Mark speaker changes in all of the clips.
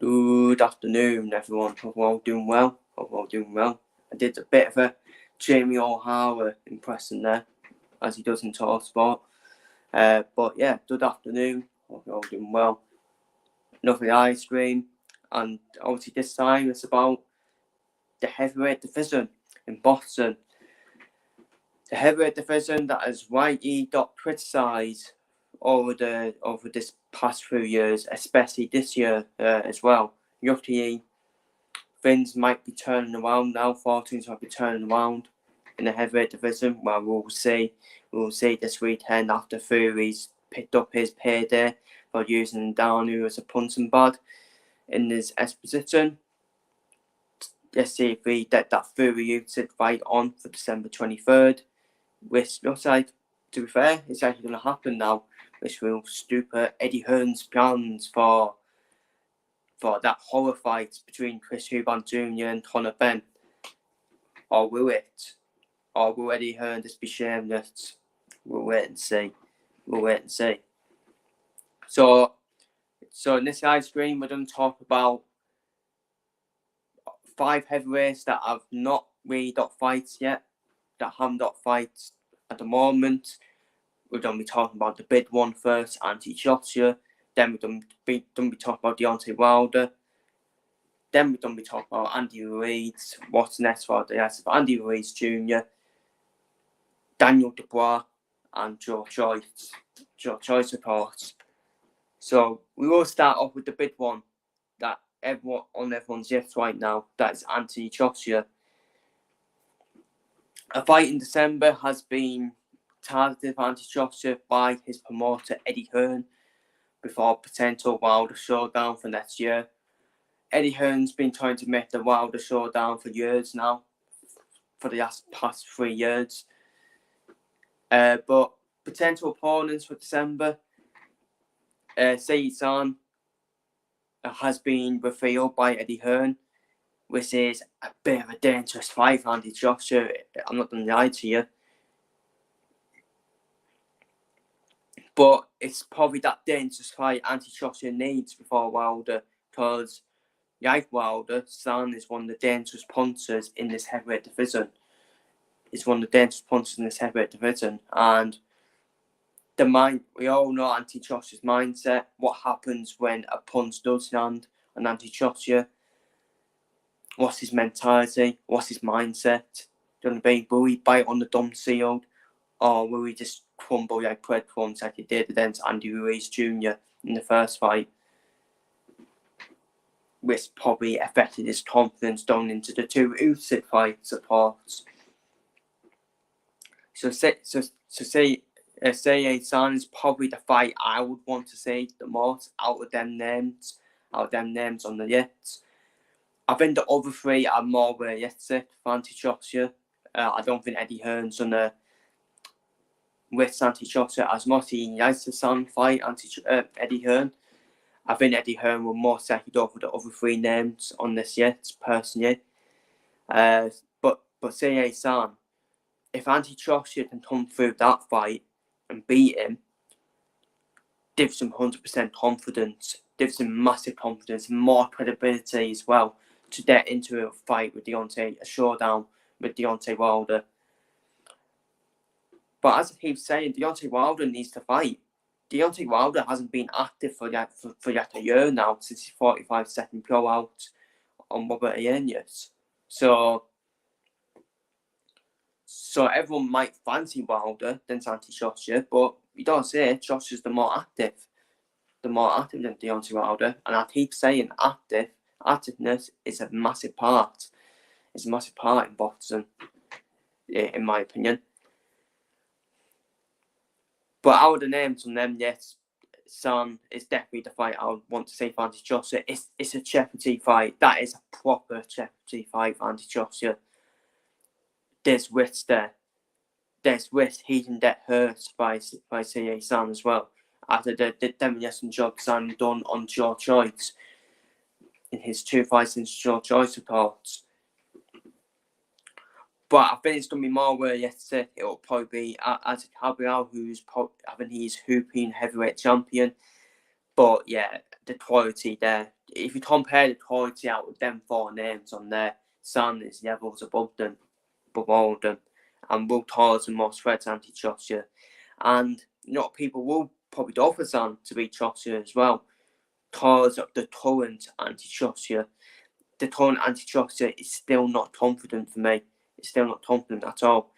Speaker 1: Good afternoon, everyone. Hope we're all doing well. I did a bit of a Jamie O'Hara impression there, as he does in Talksport. But yeah, good afternoon. Hope we're all doing well. Another ice cream, and obviously this time it's about the heavyweight division in Boston. The heavyweight division that has rightly got criticised over this past few years, especially this year as well. Luckily, things might be turning around now. Fortunes might be turning around in the heavyweight division. Well, we'll see. We'll see this weekend after Fury's picked up his payday for using Danu as a punching bag in his exposition. Let's see if we get that Fury Usyk fight on for December 23rd. Which looks like, to be fair, it's actually going to happen now. Which will stupid Eddie Hearn's plans for that horror fight between Chris Eubank Jr. and Conor Benn. Or will it? Or will Eddie Hearn just be shameless? We'll wait and see. So in this live stream, we're going to talk about 5 heavyweights that have not really got fights yet, that haven't got fights at the moment. We're going to be talking about the big one first, Anthony Joshua. Then we're going to be talking about Deontay Wilder. Then we're going to be talking about Andy Ruiz. What's next for the rest of Andy Ruiz Jr., Daniel Dubois, and Joyce. Joyce reports. So we will start off with the big one that everyone on everyone's lips right now. That is Anthony Joshua. A fight in December has been targeted for Anthony Joshua by his promoter Eddie Hearn before potential Wilder showdown for next year. Eddie Hearn's been trying to make the Wilder showdown for years now, for the past 3 years. But potential opponents for December, Seitan has been revealed by Eddie Hearn, which is a bit of a dangerous fight for Anthony Joshua. I'm not going to lie to you. But it's probably that dangerous fight Anthony Joshua needs before Wilder, because like Wilder, San is one of the dangerous punchers in this heavyweight division. And we all know Anthony Joshua's mindset. What happens when a punch does land on Anthony Joshua? What's his mentality? What's his mindset? Will he bite on the dumb shield, or will he just crumble like breadcrumbs like he did against Andy Ruiz Jr. in the first fight, which probably affected his confidence going into the 2 Usyk fights, of course. So Seitan is probably the fight I would want to see the most out of them names on the list. I think the other 3 are more realistic for Anthony Joshua. I don't think Eddie Hearn's gonna with Anthony Joshua as much as he likes to fight Eddie Hearn. I think Eddie Hearn will more likely go for the other 3 names on this yet, personally. But Seitan, if Anthony Joshua can come through that fight and beat him, gives him 100% confidence, gives him massive confidence, more credibility as well to get into a fight with a showdown with Deontay Wilder. But as I keep saying, Deontay Wilder needs to fight. Deontay Wilder hasn't been active for yet a year now since his 45-second blowout on Robert Ianius. So everyone might fancy Wilder than Anthony Joshua, but you don't say Joshua's the more active than Deontay Wilder. And I keep saying activeness is a massive part. It's a massive part in boxing, in my opinion. But out of the names on them, yes, San is definitely the fight I would want to see for Anthony Joshua. It's a jeopardy fight. That is a proper jeopardy fight for Anthony Joshua. There's risk there. There's risk he can get hurt by Seitan as well, after the demolition job San done on Joyce in his 2 fights since Joyce reports. But I think it's going to be more realistic. It will probably be Isaac Cabral, I think he's hooping heavyweight champion. But yeah, the quality there. If you compare the quality out with them 4 names on there, Son is levels above them, above all of them, and will tolerate the most threats anti-Joshua. And people will probably go for Son to beat Joshua as well, because of the current anti-Joshua. The current anti-Joshua is still not confident for me. It's still not confident at all.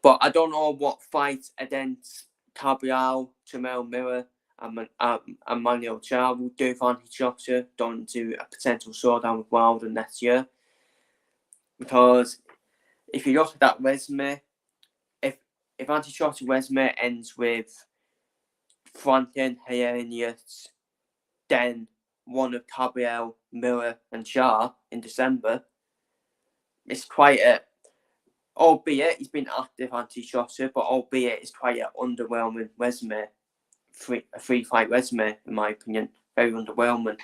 Speaker 1: But I don't know what fight against Cabral, Jamel Miller, and Manuel Char will do for anti-Joshua going into a potential showdown with Wilder next year. Because if you look at that resume, if anti-Joshua resume ends with Franklin, Hayenius, then one of Cabral, Miller, and Char in December, it's quite a, albeit he's been active anti-Joshua, but albeit it's quite an underwhelming resume. A 3-fight resume, in my opinion, very underwhelming.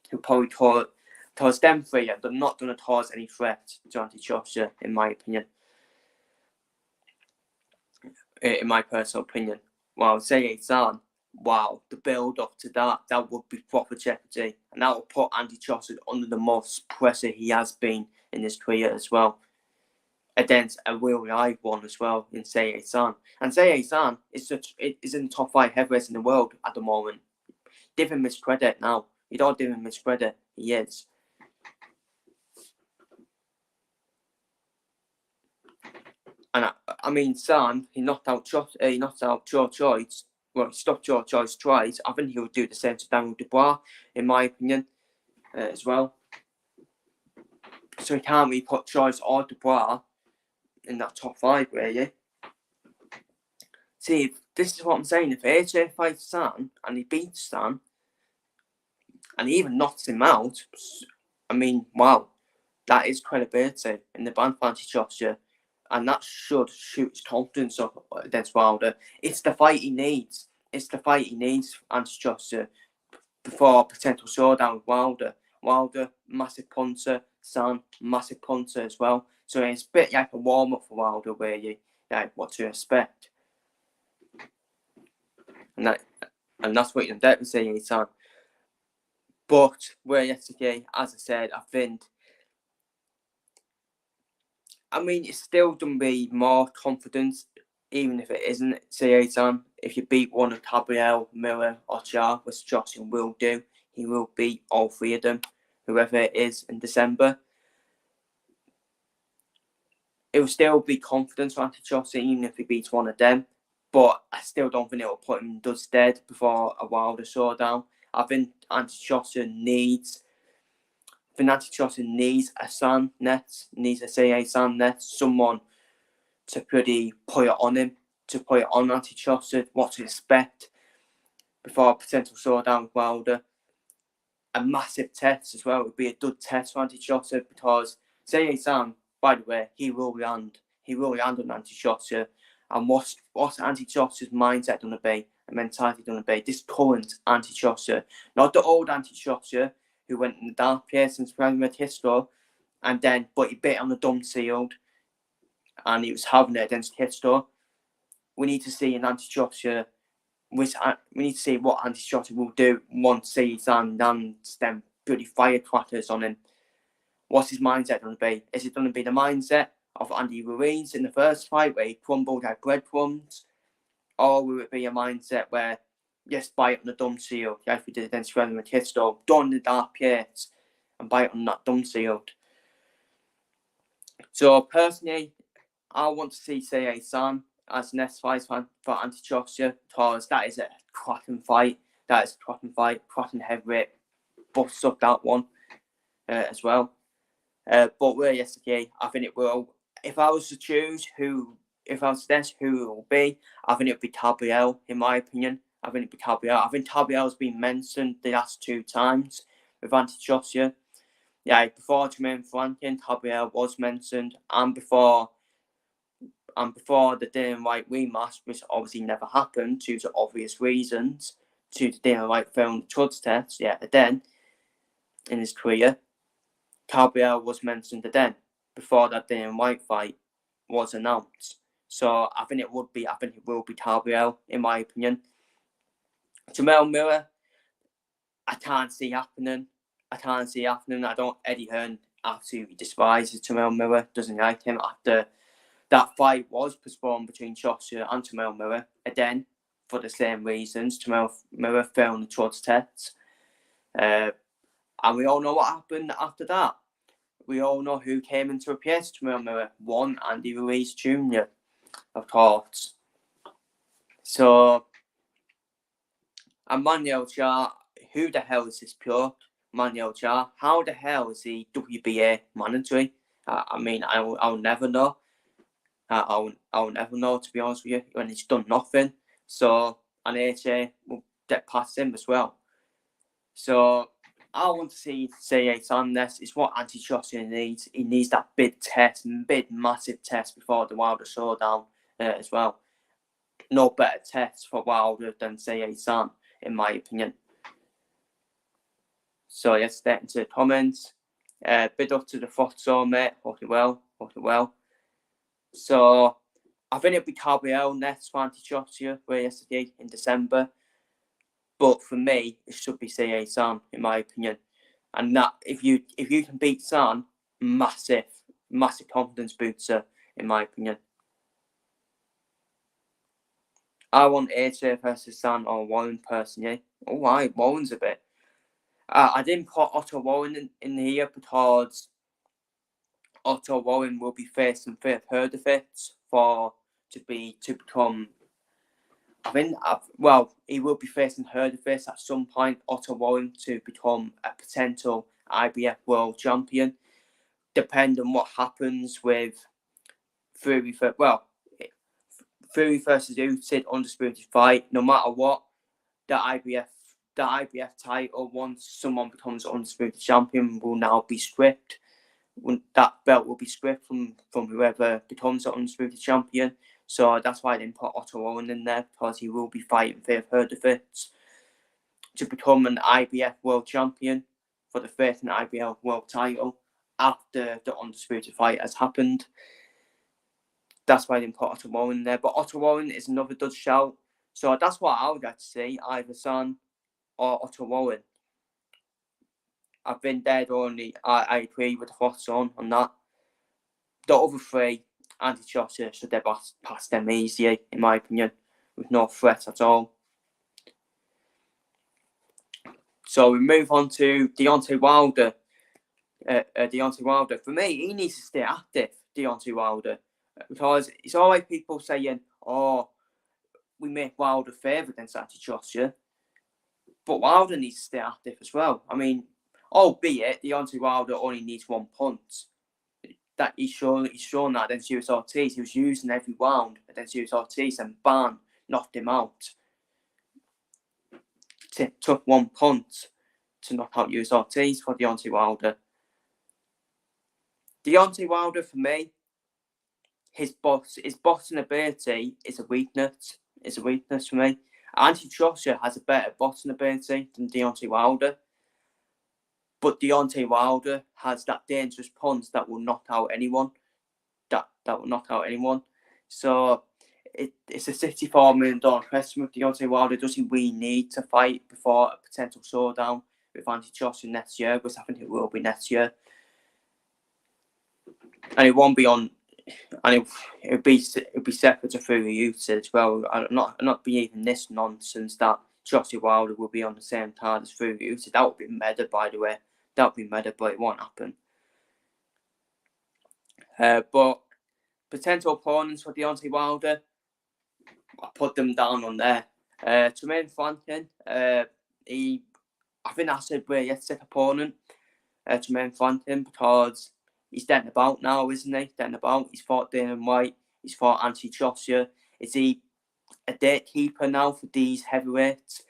Speaker 1: He'll probably towards them 3, they're not going to cause any threat to anti-Joshua, in my opinion. In my personal opinion. Well, say Zan, wow, the build up to that would be proper jeopardy, and that will put anti-Joshua under the most pressure he has been in his career as well, against a real live one as well in Say Zan. And Say Zan is in the top 5 heavyweights in the world at the moment. Give him his credit now. You don't give him his credit. He is. And I mean, Zan, he knocked out Joyce. Well, he stopped Joyce twice. I think he would do the same to Daniel Dubois, in my opinion, as well. So he can't really put Joyce or Dubois in that top 5, really. See, this is what I'm saying. If AJ fights Zan and he beats Zan, and he even knocks him out, I mean, wow, that is credibility in the band for anti-Joshua, and that should shoot his confidence up against Wilder. It's the fight he needs. It's the fight he needs for anti-Joshua before a potential showdown with Wilder. Wilder, massive punter. Zan, massive punter as well. So it's a bit like a warm-up for Wilder, where you what to expect. And that's what you're definitely saying, Zan. But where yesterday, as I said, it's still going to be more confidence, even if it isn't Zan. If you beat one of Cabral, Miller, or Char, which Joshua will do, he will beat all 3 of them, whoever it is, in December. It will still be confidence for anti-Joshua, even if he beats one of them. But I still don't think it will put him in good stead before a Wilder showdown. I think anti-Joshua needs a San net, needs a San net, someone to pretty put it on him, to put it on anti-Joshua, what to expect before a potential showdown with Wilder. A massive test as well. It would be a good test for anti-Joshua, because San, by the way, he will land on anti-Joshua. And what's anti-Joshua's mindset going to be, and mentality going to be? This current anti-Joshua, not the old anti-Joshua who went in the dark place since Premier History, but he bit on the dumb sealed, and he was having it against History. We need to see an anti-Joshua. We need to see what anti-Joshua will do once he's lands them bloody firecrackers on him. What's his mindset going to be? Is it going to be the mindset of Andy Ruiz in the first fight, where he crumbled like breadcrumbs? Or will it be a mindset where, yes, bite on the dumb seal, like we did against Premier History, done the dark place, and bite on that dumb sealed? So personally, I want to see San as the next fight for anti-Joshua, because that is a cracking fight. That is a cracking fight, cracking heavyweight. Busts up that one as well. But where yesterday, I think it will. If I was to choose who it will be, I think it would be Cabral, in my opinion. I think it'd be Cabral. I think Cabral's been mentioned the last 2 times with anti-Joshua. Yeah, before Jermaine Franklin, Cabral was mentioned, and before the Dana White rematch, which obviously never happened due to obvious reasons, to the Dana White film Chuds test, then in his career, Cabral was mentioned then, before that Dana White fight was announced. So I think it will be Cabral, in my opinion. Jamel Miller, I can't see happening. I don't. Eddie Hearn absolutely despises Jamel Miller. Doesn't like him. After that fight was postponed between Joshua and Jamel Miller again for the same reasons. Jamel Miller fell in the Trots test. And we all know what happened after that. We all know who came in to replace Jamel Miller. One, Andy Ruiz Jr., of course. So, and Manuel Jar, who the hell is this pure? Manuel Jar, how the hell is he WBA manager? I mean, I'll never know. I'll never know, to be honest with you, when he's done nothing. So, and AJ will get past him as well. So, I want to see C8 on this. It's what Anthony Joshua needs. He needs that big massive test before the Wilder showdown as well. No better test for Wilder than C8 on, in my opinion. So, let's get into the comments. Bid up to the thoughts on, mate. Hope you well. So, I think it'll be Gabriel next for Anthony Joshua yesterday in December. But for me, it should be C8 San, in my opinion. And that if you can beat San, massive confidence booster, in my opinion. I want AJ versus San or Warren personally. Oh, why? Warren's a bit. I didn't put Otto Warren in here because Otto Warren will be facing Philip Herdovitz to become. He will be facing Herdovitz at some point, Otto Warren, to become a potential IBF world champion. Depending on what happens with Fury versus Usyk undisputed fight. No matter what, the IBF title, once someone becomes undisputed champion, will now be stripped. That belt will be stripped from whoever becomes the undisputed champion. So that's why I didn't put Otto Owen in there, because he will be fighting Philip Herdovitz to become an IBF world champion for the first IBF world title after the undisputed fight has happened. That's why I didn't put Otto Owen in there. But Otto Owen is another good shout. So that's what I would like to see, either San or Otto Owen. I've been dead only. I agree with the thoughts on that. The other three, Anthony Joshua should have passed them easily, in my opinion, with no threat at all. So we move on to Deontay Wilder. For me, he needs to stay active, Deontay Wilder, because it's always people saying, "Oh, we make Wilder favourite against Anthony Joshua," but Wilder needs to stay active as well. I mean, albeit Deontay Wilder only needs one punch. That he's shown that against Luis Ortiz. He was using every round against Luis Ortiz, and bam, knocked him out. It took one punch to knock out Luis Ortiz for Deontay Wilder. Deontay Wilder, for me, his boxing ability is a weakness. It's a weakness for me. Anthony Joshua has a better boxing ability than Deontay Wilder. But Deontay Wilder has that dangerous punch that will knock out anyone. That will knock out anyone. So it's a $64 million question with Deontay Wilder. Does he really need to fight before a potential showdown with Anthony Joshua next year? Because I think it will be next year. And it won't be on. And it'll be separate to Fury Usyk as well. I'm not believing this nonsense that Joshua Wilder will be on the same card as Fury Usyk. That would be meta, by the way. That would be meta, but it won't happen. But potential opponents for Deontay Wilder, I put them down on there. Tremaine Franklin, I think that's a very yesterday opponent. Tremaine Franklin, because he's getting about now, isn't he? He's fought Dana White. He's fought Anthony Joshua. Is he a date keeper now for these heavyweights?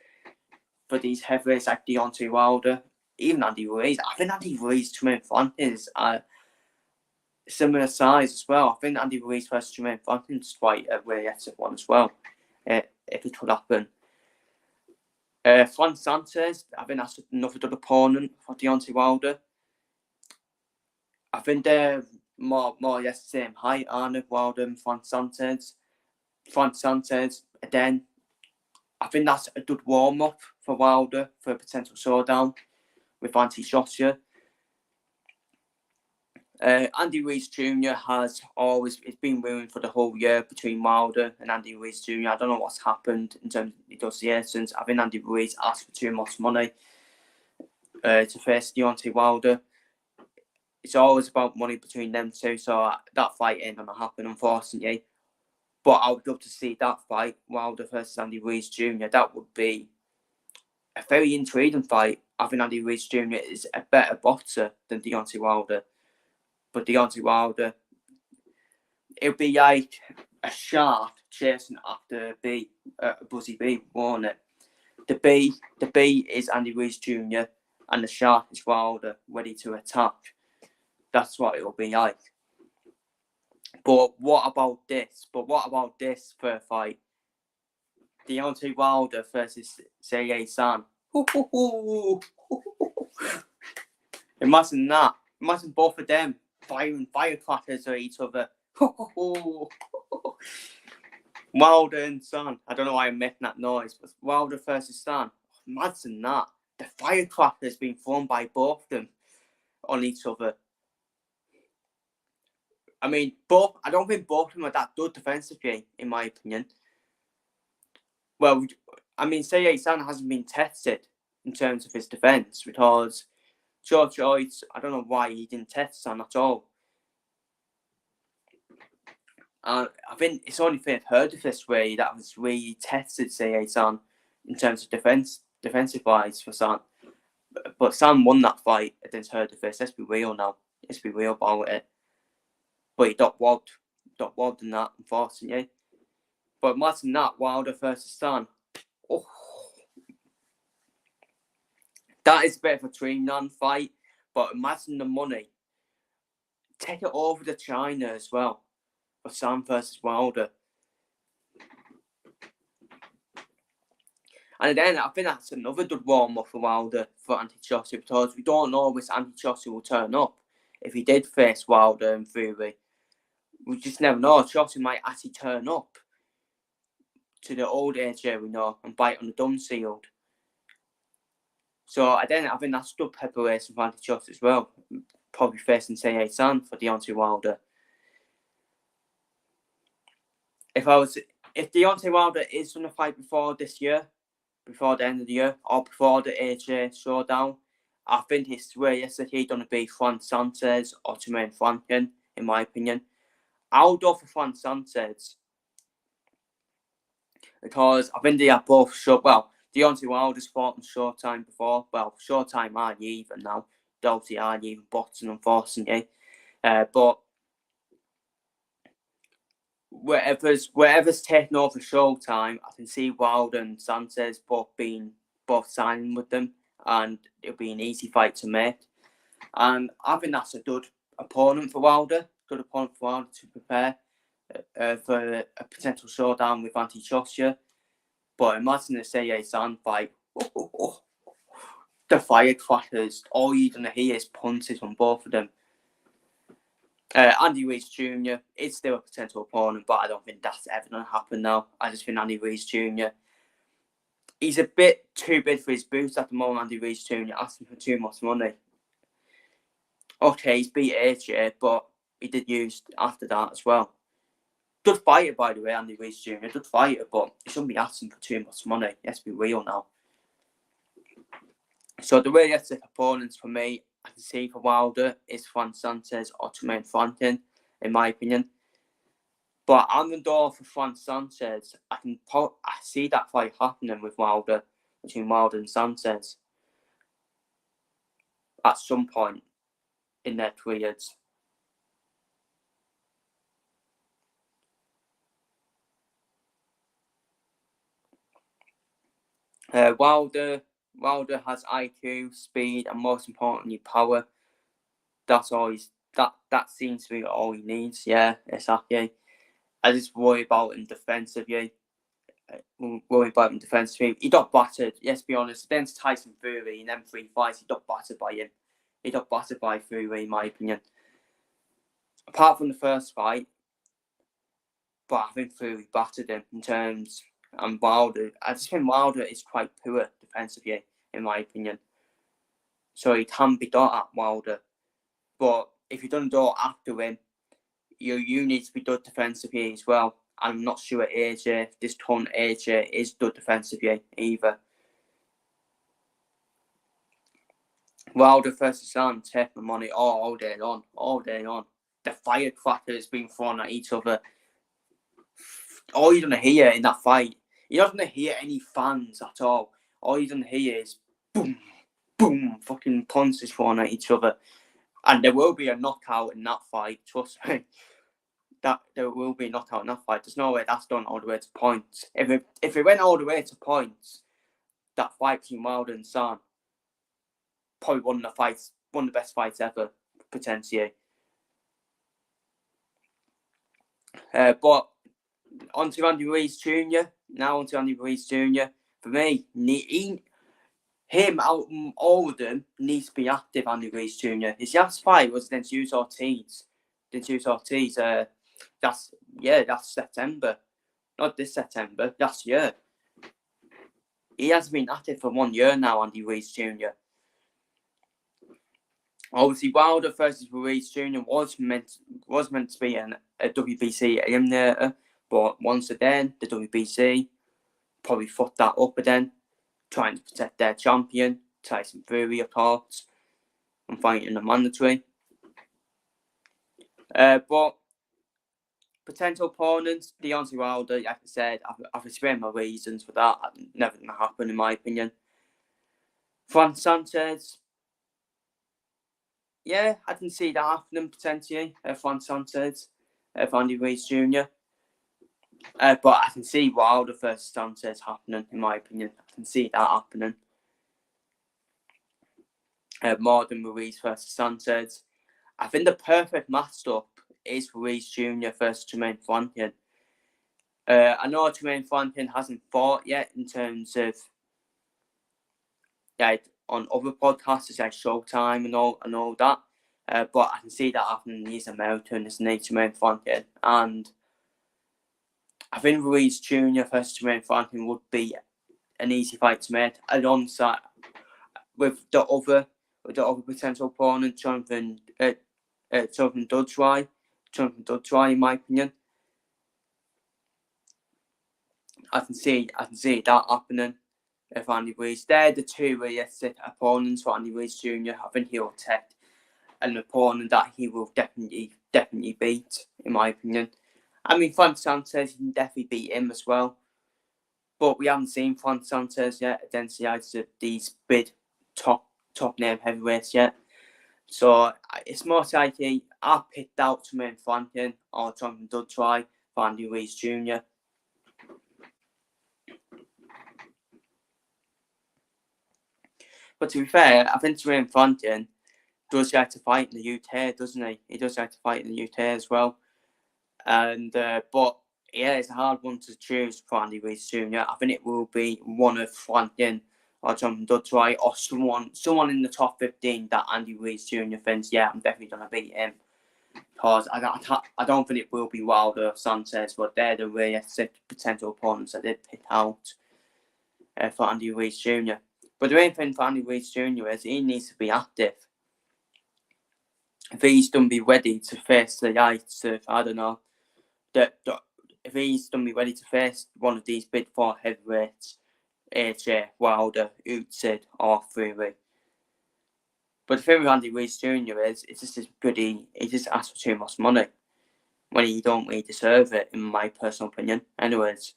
Speaker 1: For these heavyweights like Deontay Wilder, even Andy Ruiz. I think Andy Ruiz, Tremaine Franklin is similar size as well. I think Andy Ruiz versus Tremaine Franklin is quite a very active one as well, if it could happen. Fran Sanchez, I think that's another good opponent for Deontay Wilder. I think they're more or less the same height, aren't they, Wilder and Fran Sanchez? Fran Sanchez, again, I think that's a good warm-up for Wilder for a potential showdown with Anthony Joshua. Andy Ruiz Jr. has always, it's been rumored for the whole year between Wilder and Andy Ruiz Jr. I don't know what's happened in terms of negotiations. I think Andy Ruiz asked for too much money to face Deontay Wilder. It's always about money between them two, so that fight ain't going to happen, unfortunately. But I would love to see that fight, Wilder versus Andy Ruiz Jr. That would be a very intriguing fight. I think Andy Ruiz Jr. is a better boxer than Deontay Wilder. But Deontay Wilder, it'll be like a shark chasing after a buzzy bee, won't it? The bee is Andy Ruiz Jr. and the shark is Wilder, ready to attack. That's what it'll be like. But what about this? For a fight? Deontay Wilder versus Sergey San. Imagine that. Imagine both of them firing firecrackers at each other. Wilder and San. I don't know why I'm making that noise, but Wilder versus San. Imagine that. The firecrackers being thrown by both of them on each other. I mean, I don't think both of them are that good defensively, in my opinion. Well, I mean, Sergey San hasn't been tested in terms of his defence because Joyce, I don't know why he didn't test San at all. I think it's only thing I've heard of this way that was really tested Sergey San in terms of defensive wise for San. But San won that fight against Herdefist. Let's be real now. Let's be real about it. But he got robbed in that, unfortunately. But imagine that, Wilder versus San. Oh. That is a bit of a dreamland fight, but imagine the money. Take it over to China as well for San versus Wilder. And then I think that's another good warm-up for Wilder for Anthony Joshua because we don't know which Anthony Joshua will turn up. If he did face Wilder and Fury, we just never know. Joshua might actually turn up to the old AJ we know and bite on the dum sealed. So I think that's good preparation for Anthony Joshua as well. Probably facing Sergey San for Deontay Wilder. If Deontay Wilder is going to fight before this year, before the end of the year, or before the AJ showdown, I think his way is going to be Juan Sanchez or Jermaine Franklin, in my opinion. I'll go for Juan Sanchez because I think they are both short. Well, Deontay Wilder's fought on Showtime before. Well, Showtime aren't even now. Doughty aren't even boxing, unfortunately. But wherever's taking over Showtime, I can see Wilder and Sanchez both signing with them, and it'll be an easy fight to make. And I think that's a good opponent for Wilder. Good opponent for Wilder to prepare for a potential showdown with Anthony Joshua. But imagine the Sergey San fight. The firecrackers. All you're going to hear is punches from both of them. Andy Ruiz Jr. is still a potential opponent, but I don't think that's ever going to happen now. I just think Andy Ruiz Jr. He's a bit too big for his boots at the moment, Andy Ruiz Jr. asking for too much money. Okay, he's beat AJ, but he did use after that as well. Good fighter, by the way, Andy Ruiz Jr. Good fighter, but he shouldn't be asking for too much money. Let's be real now. So the realistic opponents for me, I can see for Wilder, is Juan Sanchez or Jermaine Franklin, in my opinion. But I'm going to go for Juan Sanchez. I see that fight happening with Wilder, between Wilder and Sanchez, at some point in their careers. Wilder has IQ, speed, and most importantly, power. That's all that seems to be all he needs. Yeah, exactly. I just worry about him defensively. He got battered. Let's be honest. Against Tyson Fury in them 3 fights, he got battered by him. He got battered by Fury, in my opinion. Apart from the first fight, but I think Fury battered him in terms and Wilder. I just think Wilder is quite poor defensively, in my opinion. So he can be done at Wilder. But if you don't do it after him, you need to be done defensively as well. I'm not sure this ton AJ is done defensively either. Wilder versus Sam, take my money all day long. The firecracker has been thrown at each other. All you're going to hear in that fight, you're not going to hear any fans at all. All you're going to hear is boom, boom, fucking punches thrown at each other. And there will be a knockout in that fight, trust me. That there will be a knockout in that fight. There's no way that's done all the way to points. If it went all the way to points, that fight between Wilder and Sam, probably one of the best fights ever, potentially. But on to Andy Ruiz Jr. Now on to Andy Ruiz Jr. For me, him out of all of them needs to be active. Andy Ruiz Jr. His last fight was against Joyce Ortiz. That's September. Not this September, last year. He has been active for 1 year now, Andy Ruiz Jr. Obviously, Wilder versus Ruiz Jr. was meant to be a WBC eliminator, but once again, the WBC probably fucked that up again, trying to protect their champion, Tyson Fury, of course, and fighting a mandatory. But potential opponents, Deontay Wilder, like I said, I've explained my reasons for that. Never going to happen, in my opinion. Francis Sanchez, yeah, I can see that happening potentially. Francis Sanchez, Andy Ruiz Jr. But I can see Wilder versus Sanchez happening, in my opinion. I can see that happening. More than Ruiz versus Sanchez. I think the perfect matchup is Ruiz Jr. versus Jermaine Franklin. I know Jermaine Franklin hasn't fought yet in terms of on other podcasts like Showtime and all that. But I can see that happening. He's American, isn't he, Jermaine Franklin? And I think Ruiz Jr. versus Jermaine Franklin would be an easy fight to make, alongside with the other potential opponent, Jonathan Dubois. Jonathan Dubois, in my opinion. I can see that happening. If Andy Ruiz, they're the two realistic opponents for Andy Ruiz Jr. I think he'll take an opponent that he will definitely beat, in my opinion. I mean, Francis Sanchez can definitely beat him as well, but we haven't seen Francis Sanchez yet against the likes of these big top name heavyweights yet. So it's most likely I picked out Jermaine Franklin or Jonathan Dubois for Andy Ruiz Jr. But to be fair, I think Jermaine Franklin does like to fight in the UK, doesn't he? He does like to fight in the UK as well. And but yeah, it's a hard one to choose for Andy Ruiz Jr. I think it will be one of Franklin or Jonathan Dubois or someone in the top 15 that Andy Ruiz Jr. thinks, yeah, I'm definitely going to beat him. Because I don't think it will be Wilder or Sanchez, but they're the realistic potential opponents that they pick out for Andy Ruiz Jr. But the main thing for Andy Ruiz Jr. is he needs to be active. If he's going to be ready to face the likes of, I don't know, if he's going to be ready to face one of these big four heavyweights, AJ, Wilder, Usyk, or Fury. But the thing with Andy Ruiz Jr. is, he just asks for too much money when he don't really deserve it, in my personal opinion. Anyways.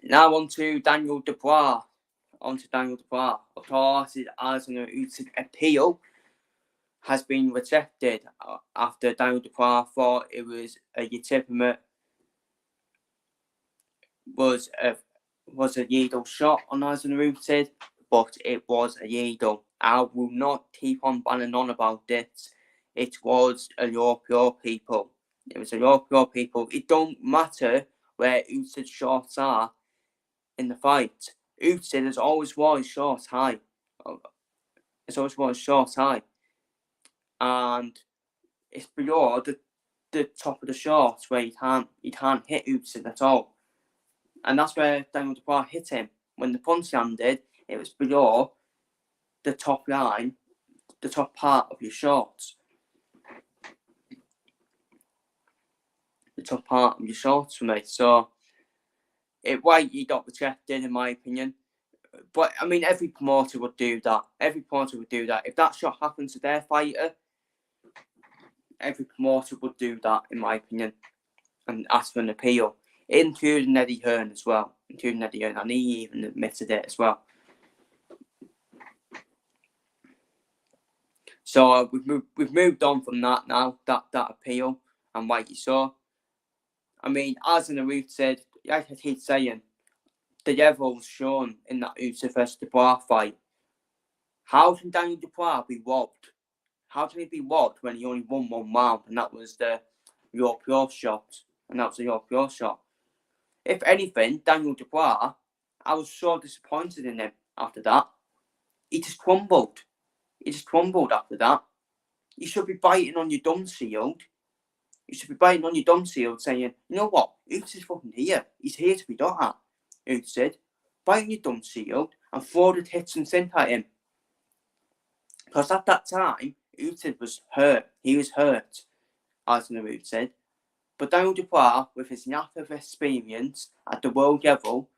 Speaker 1: Now on to Daniel Dubois. Of course, his Alexander Usyk appeal has been rejected after Daniel Dubois thought it was a legitimate was a illegal shot on Alexander Usyk, but it was a illegal. I will not keep on banning on about this. It was a European people. It don't matter where Usyk's shots are in the fight. Usyk has always worn short high. And it's below the top of the shorts where he can't hit Usyk at all. And that's where Daniel Dubois hit him. When the punch landed, it was below the top line, the top part of your shorts. The top part of your shorts for me. So, he got rejected, in my opinion. But, I mean, every promoter would do that. Every promoter would do that. If that shot happened to their fighter, every promoter would do that, in my opinion, and ask for an appeal, including Eddie Hearn as well. And he even admitted it as well. So we've moved on from that now, that appeal, and like you saw. I mean, as Ruiz said, like I keep saying, the level's shown in that Usyk vs Dubois fight. How can Daniel Dubois be robbed? How can he be robbed when he only won one round, and that was the European shot? If anything, Daniel Dubois, I was so disappointed in him after that. He just crumbled. After that. You should be biting on your gum shield. Saying, you know what? Usyk's fucking here. He's here to be got at. Usyk, bite on your gum shield and throw the hits and sink at him. Because at that time, Usyk was hurt. He was hurt, as Ruiz said. But Daniel Dubois, with his lack of experience at the world level,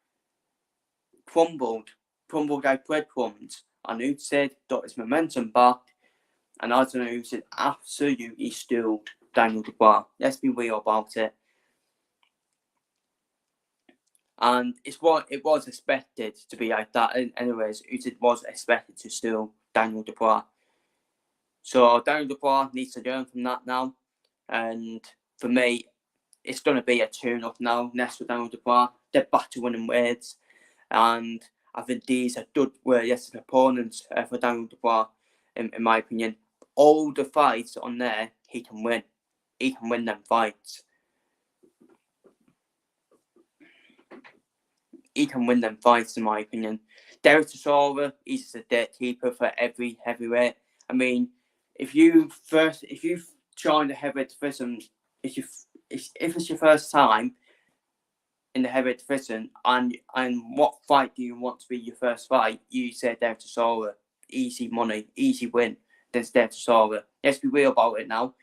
Speaker 1: crumbled like breadcrumbs. And Usyk got his momentum back. And as Usyk absolutely stilled Daniel Dubois. Let's be real about it. And it was expected to be like that. Anyways, Usyk was expected to still Daniel Dubois. So Daniel Dubois needs to learn from that now. And for me, it's going to be a tune-up now. Next for Daniel Dubois. They're back to winning weights. And I think these are good opponents for Daniel Dubois, in my opinion. All the fights on there, he can win. He can win them fights. In my opinion. Derek Chisora, he's a debt keeper for every heavyweight. I mean, if you join the heavyweight division, if it's your first time in the heavyweight division, and what fight do you want to be your first fight? You say Derek Chisora, easy money, easy win. Then Derek Chisora. Let's be real about it now.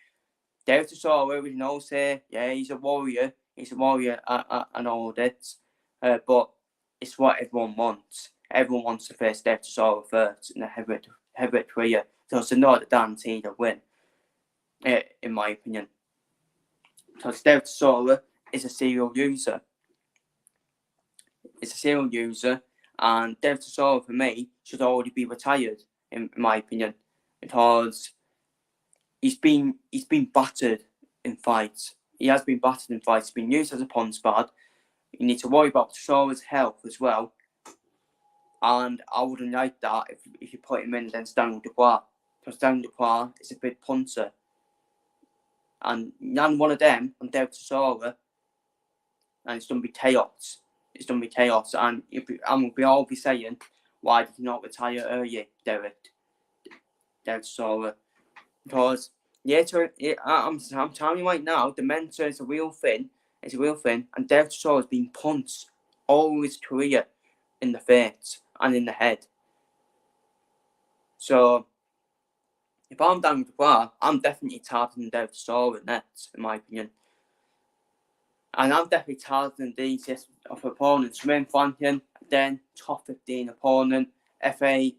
Speaker 1: Derek Chisora, we know say, yeah, he's a warrior. And all that. But it's what everyone wants. Everyone wants to face Derek Chisora first in the heavyweight career. So it's not a guarantee to win, in my opinion. Because Derek Chisora is a serial user. And Derek Chisora, for me, should already be retired, in my opinion. Because he's been battered in fights. He has been battered in fights. He's been used as a punch bag. You need to worry about Chisora's health as well. And I wouldn't like that if you put him in against Daniel Dubois. Because Daniel Dubois is a big puncher. And none one of them on Derek Chisora, and it's going to be chaos. And we'll all be saying, why did you not retire earlier, Derek Chisora? Because, I'm telling you right now, dementia is a real thing. And Derek Chisora has been punched all his career in the face and in the head. So, if I'm Daniel Dubois, I'm definitely targeting Derek Chisora next, in my opinion. And I'm definitely targeting these of opponents. Remain Franklin, then top 15 opponent, FA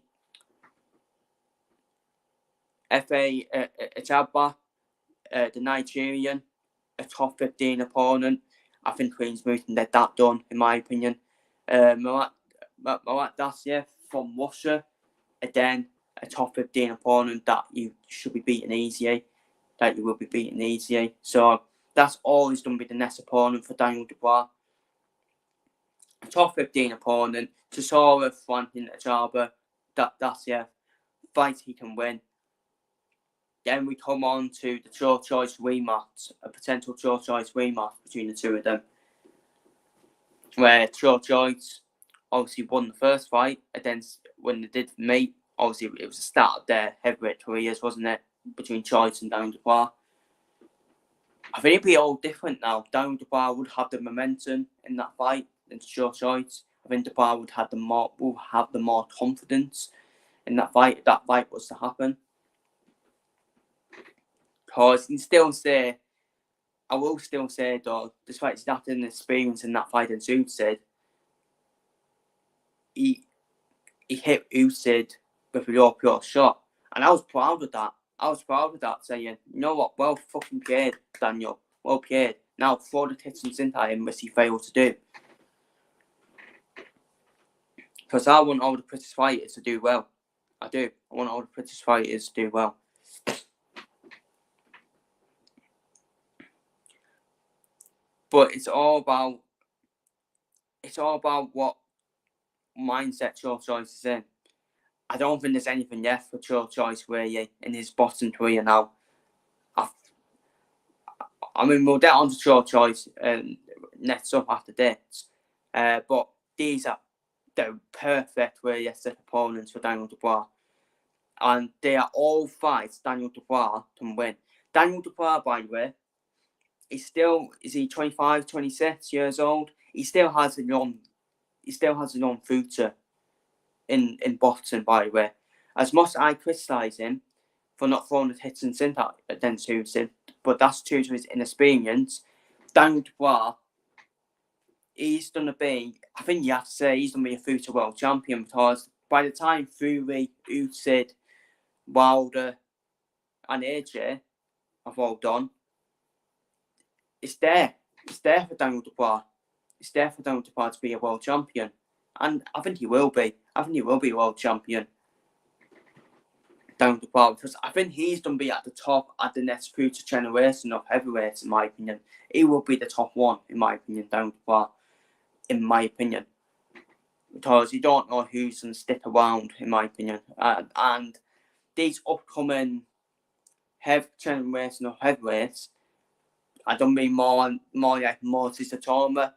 Speaker 1: Ejaba, the Nigerian, a top 15 opponent. I think Queen's moving that done, in my opinion. Marat Dasyev from Russia, again, a top 15 opponent that you should be beating easily. That you will be beating easily. So that's always going to be the next opponent for Daniel Dubois. A top 15 opponent, Chisora, Franklin, Ejaba, Dasyev, fight he can win. Then we come on to the choice rematch, a potential choice rematch between the two of them. Where Joyce obviously won the first fight, and then when they did meet, obviously it was the start of their heavyweight careers, wasn't it? Between Joyce and Daniel Dubois. I think it'd be all different now. Daniel Dubois would have the momentum in that fight than Joyce. I think Dubois would have the more confidence in that fight if that fight was to happen. Because I will still say though, despite his not an experience in that fight, as Usyk said, he hit Usyk with a pure shot, and I was proud of that. Saying, you know what, well fucking played, Daniel. Well played. Now throw the tits into him, which he failed to do. Because I want all the British fighters to do well. I do. I want all the British fighters to do well. But it's all about what mindset Joyce is in. I don't think there's anything yet for Joyce really in his bottom career now. I mean, we'll get on to Joyce next up after this. But these are the perfect way set opponents for Daniel Dubois. And they are all fights Daniel Dubois can win. Daniel Dubois, by the way, is he 25, 26 years old? He still has a young future in boxing, by the way. As much as I criticise him for not throwing the hits and sin against Usyk, but that's due to his inexperience. Daniel Dubois, he's going to be, I think you have to say, he's going to be a future world champion, because by the time Fury, Usyk, Wilder and AJ have all done, it's there. It's there for Daniel Dubois. It's there for Daniel Dubois to be a world champion. And I think he will be. I think he will be a world champion. Daniel Dubois, because I think he's going to be at the top at the next future generation of heavyweights, in my opinion. He will be the top one, in my opinion, Daniel Dubois, in my opinion. Because you don't know who's going to stick around, in my opinion. And these upcoming generation of heavyweights, I don't mean more like Moses Atoma,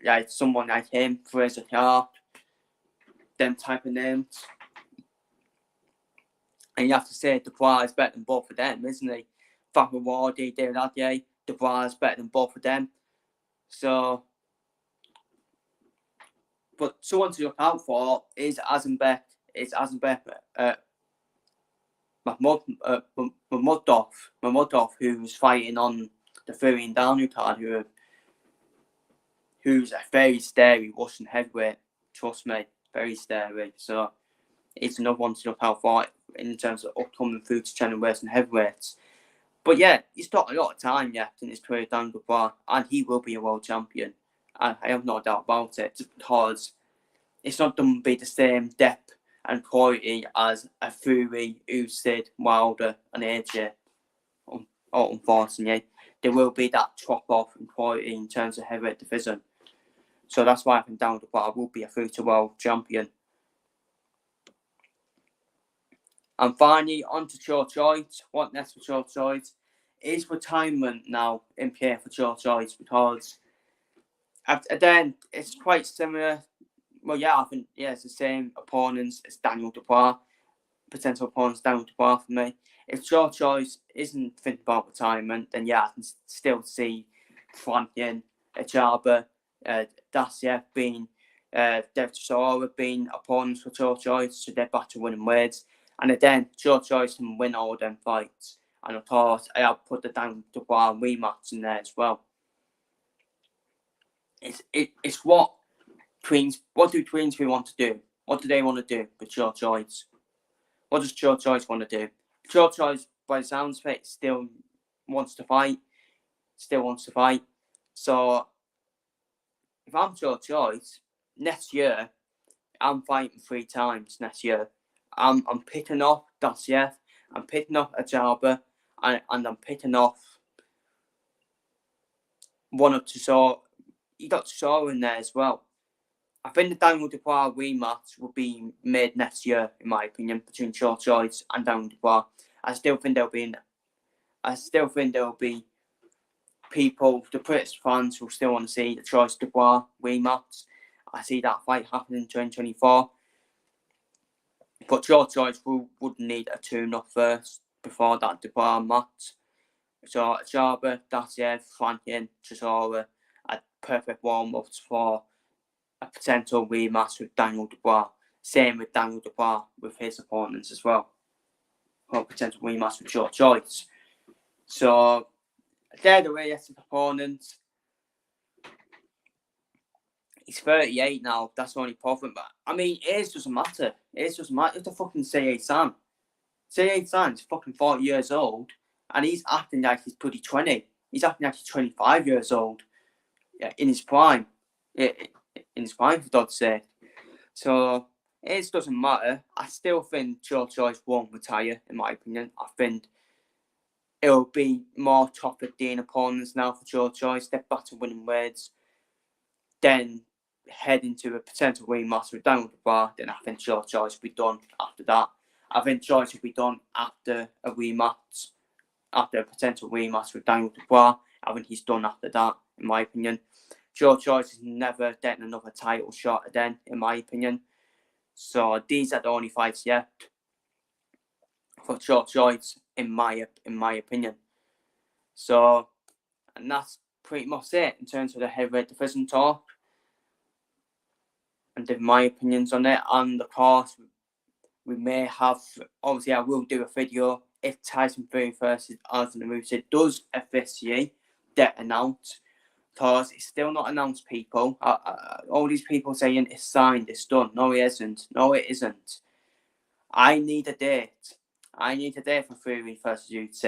Speaker 1: like someone like him, Fraser Clark, them type of names. And you have to say Dubois is better than both of them, isn't he? Fabian Wardy, David Adjaye, Dubois is better than both of them. So, but someone to look out for is Azembek. It's Azembek Mamudov, who's fighting on the Fury and Downey card, who's a very scary Russian heavyweight. Trust me, very scary. So it's another one to look out for in terms of upcoming future generation heavyweights. But yeah, he's got a lot of time yet in his career, Daniel Dubois, and he will be a world champion. And I have no doubt about it, because it's not going to be the same depth and quality as a Fury, Usyk, Wilder and AJ. Unfortunately, there will be that drop off in quality in terms of heavyweight division. So that's why I think Daniel Dubois will be a future world champion. And finally, on to Joyce. What next for Joyce? Is retirement now in play for Joyce? Because then it's quite similar. Well, yeah, I think it's the same opponents as Daniel Dubois. Potential opponents Daniel Dubois for me. If Joyce isn't thinking about retirement, then yeah, I can still see Franklin, Ajaba, Dasiev being, David Chisora being opponents for Joyce, so they're back to winning ways. And then Joyce can win all them fights. And of course, I have put the Daniel Dubois rematch in there as well. It's what do Queensbury want to do? What do they want to do with Joyce? What does Joyce want to do? Joyce, by the sounds of it, still wants to fight. So, if I'm Joyce, next year, I'm fighting 3 times next year. I'm picking off Dasiev, I'm picking off Ajaba, and I'm picking off one of Chisora. You got Chisora in there as well. I think the Daniel Dubois rematch will be made next year, in my opinion, between Joyce and Daniel Dubois. I still think there'll be people, the British fans, who still want to see the Joyce Dubois rematch. I see that fight happening in 2024. But Joyce would need a tune-up first before that Dubois match. So Jabba, Datiev, flanking Chisora had perfect warm-ups for a potential rematch with Daniel Dubois. Same with Daniel Dubois with his opponents as well. Or a potential rematch with Joyce. So they're the realistic opponents. He's 38 now. That's the only problem. But I mean, age doesn't matter. Age doesn't matter. It's a fucking C8 San is fucking 40 years old, and he's acting like he's bloody 20. He's acting like he's 25 years old. Yeah, in his prime. In his prime, for God's sake. So it doesn't matter. I still think Joyce won't retire, in my opinion. I think it'll be more top 15 opponents now for Joyce. Step back to winning weights. Then head into a potential rematch with Daniel Dubois. Then I think Joyce will be done after that. I think Joyce will be done after a rematch, after a potential rematch with Daniel Dubois. I think he's done after that, in my opinion. Joyce is never getting another title shot again, in my opinion. So these are the only fights yet for Joyce, in my opinion. So, and that's pretty much it in terms of the heavyweight division talk. And give my opinions on it. And of course, we may have, obviously I will do a video if Tyson Fury versus Alexander Ruiz does officially get announced, because it's still not announced, people. All these people saying it's signed, it's done. No, it isn't. No, it isn't. I need a date. I need a date for Fury versus Ruiz.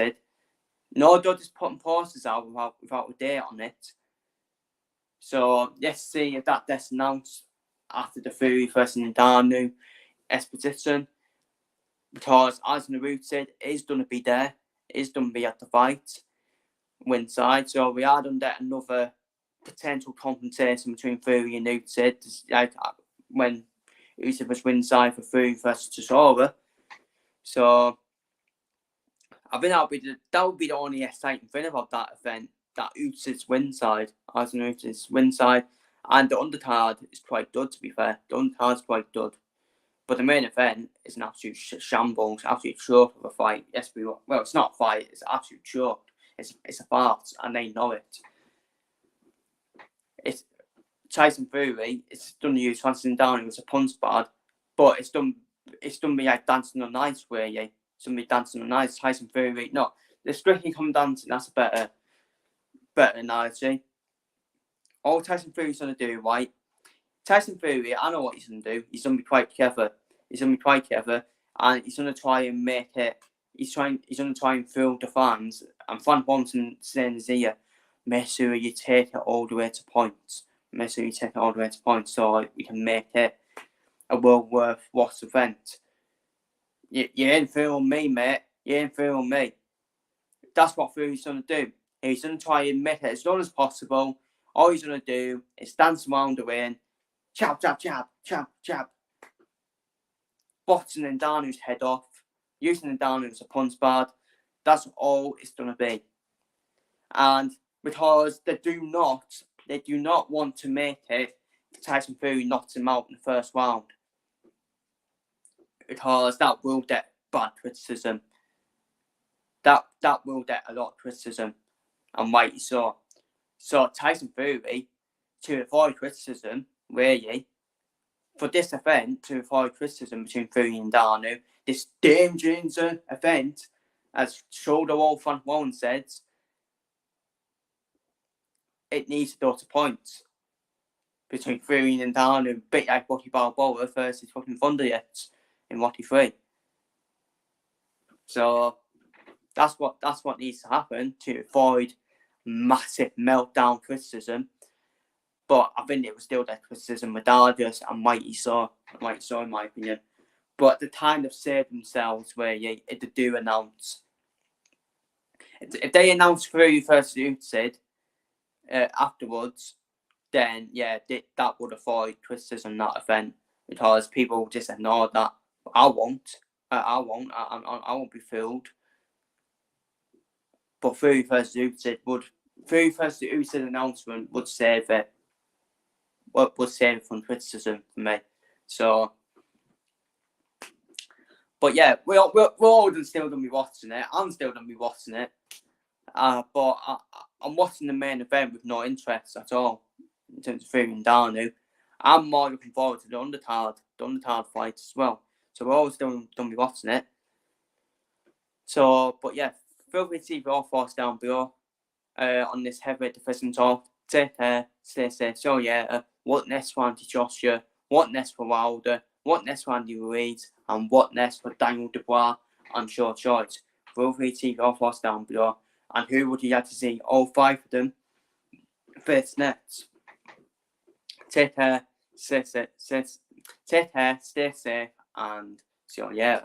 Speaker 1: No, they're just putting posters out without a date on it. So let's see if that gets announced after the Fury versus Ngannou exposition, because as Naruto said, it is going to be there. It is going to be at the fight, win side. So we are under another potential confrontation between Fury and Usyk, like when Usyk was win side for Fury versus Chisora. So I think that would be the only exciting thing about that event, that Usyk's win side, as an Usyk's win side, and the undercard is quite good, to be fair. The undercard's quite good. But the main event is an absolute shambles, absolute choke of a fight. Yes, well, it's not a fight, it's an absolute choke. It's a farce, and they know it. It's Tyson Fury, it's done to use Francis Ngannou, it was a punch bad, but it's done me like dancing on ice, where you somebody dancing on ice. Tyson Fury, no, the strictly come dancing, that's a better analogy. All Tyson Fury's gonna do, right? Tyson Fury, I know what he's going to do. He's going to be quite clever. And he's going to try and make it. He's going to try and fool the fans. And fan Bonson saying in his ear, make sure you take it all the way to points. So we can make it a world worth watch event. You ain't fooling me, mate. You ain't fooling me. That's what Fury's going to do. He's going to try and make it as long as possible. All he's going to do is dance around the ring. Chop, chop, chop, chop, chop. Boxing Ngannou's head off. Using Ngannou as a punch bad. That's all it's going to be. And because they do not want to make it, Tyson Fury knocks him out in the first round. Because that will get bad criticism. That will get a lot of criticism. And rightly so. So Tyson Fury, to avoid criticism, really, for this event, to avoid criticism between Fury and Ngannou, this dangerous event, as Shoulder Wolf and Warren said, it needs to go to points between Fury and Ngannou, bit like Rocky Balboa versus fucking Thunderjets in Rocky 3. So that's what needs to happen to avoid massive meltdown criticism. But I think it was still that criticism regardless, and mighty so in my opinion. But the time they've saved themselves, where if they do announce, if they announce Fury versus Usyk afterwards, then that would avoid criticism, that event, because people just ignore that. I won't be fooled. But Fury versus Usyk announcement would save it. Would save it from criticism for me. So, but yeah, we're all still gonna be watching it. I'm still gonna be watching it. But I'm watching the main event with no interest at all in terms of Fury and Darnu. I'm more looking forward to the undercard fight as well. So we're always done be watching it. So, but yeah, feel free to leave your thoughts down below on this heavyweight division talk. Take care, stay safe, so yeah, what next for Andy Joshua, what next for Wilder, what next for Andy Ruiz, and what next for Daniel Dubois and Short Joyce. Feel free to leave your thoughts down below. And who would you like to see all 5 of them face next? Take care, stay safe, and so yeah.